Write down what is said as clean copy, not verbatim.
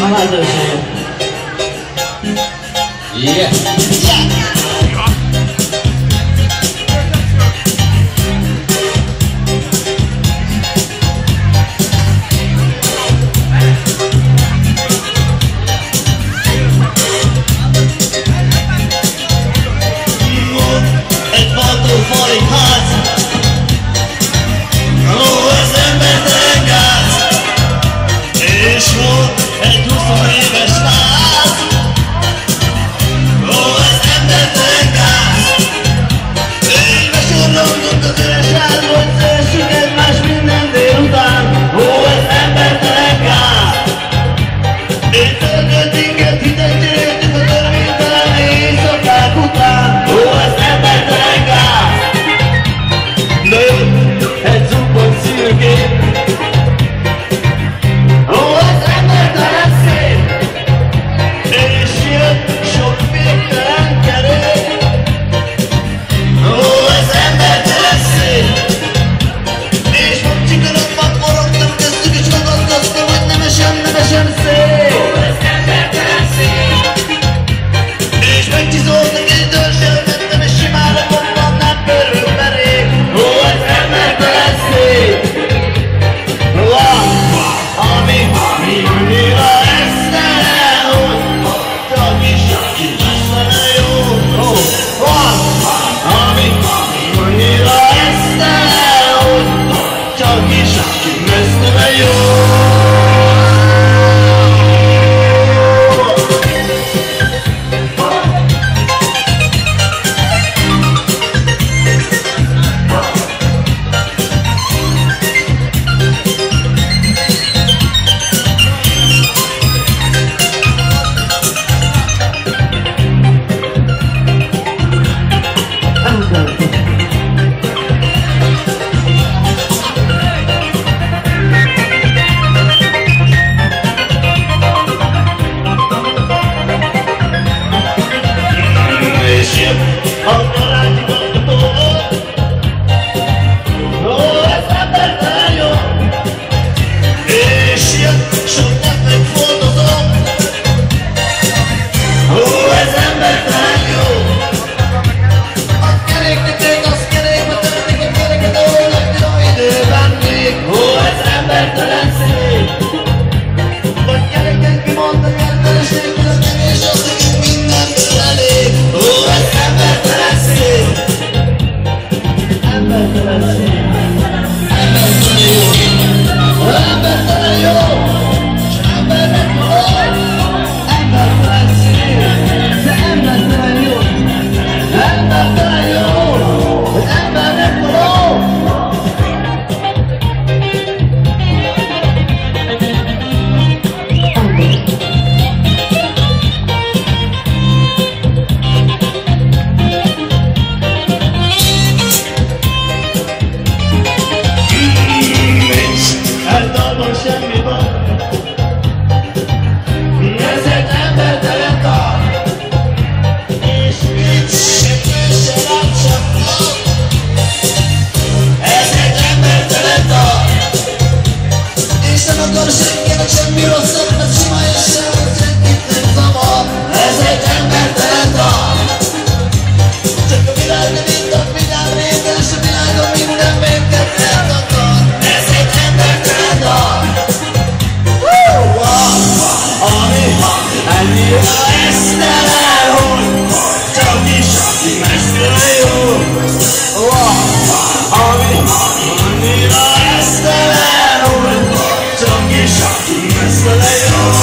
a lehetőséget. Yeah. Egy baltófali ház, ó, az embertelen gáz, és volt egy 20 éves láz, ó, az embertelen gáz. Én besorolunk az üres házba, hogy szeressük egymást minden délután, ó, az embertelen gáz. Én töltöttinket hitet cseréltük a törvénytelen éjszakák után, ó, az embertelen gáz. Lőtt egy zubbant szürkét, ó, az embertelen szép, és jött sok végtelen kerék, ó, az embertelen szép. És most csikorogva forogtam köztük, és ragasztoztam, hogy nemesen szép, ó, az embertelen szép. És megcsizoltak egy dörzsel mentem, és simára bombannám körülberék, ó, az embertelen szép. Ami annyira esztelen, hogy csak is esztelen jó. Ami annyira esztelen, hogy csak is esztelen jó. És jött a karáti gazdatóval, ó, ez embertelen jó. És jött sok nektek foldozó, ó, ez embertelen jó. A keréknek az kerékbe törték a kereket, ahol legjobb időben még, ó, ez embertelen szép. Vagy kereken kimondta érteleség, az kevés az, nekünk mindenből elég, ó, ez embertelen szép. Embertelen szép. Embertelen jó. Embertelen jó. S embernek való. Embertelen szép. De embertelen jó. Embertelen jó. De embernek való. Általában semmi van, ez egy embertelen tag, és nincs se rám sem van. Ez egy embertelen tag, és nem akar senkinek semmi rosszat, mert sima és sem senkit nem zavar. Ez egy embertelen tag, csak a világ nem intak vidám réten, és a világon minden végtelen akar. Ez egy embertelen tag. Ami annyira esztelen, hogy csak is mesztelen jó. Ami annyira esztelen, hogy csak is mesztelen jó.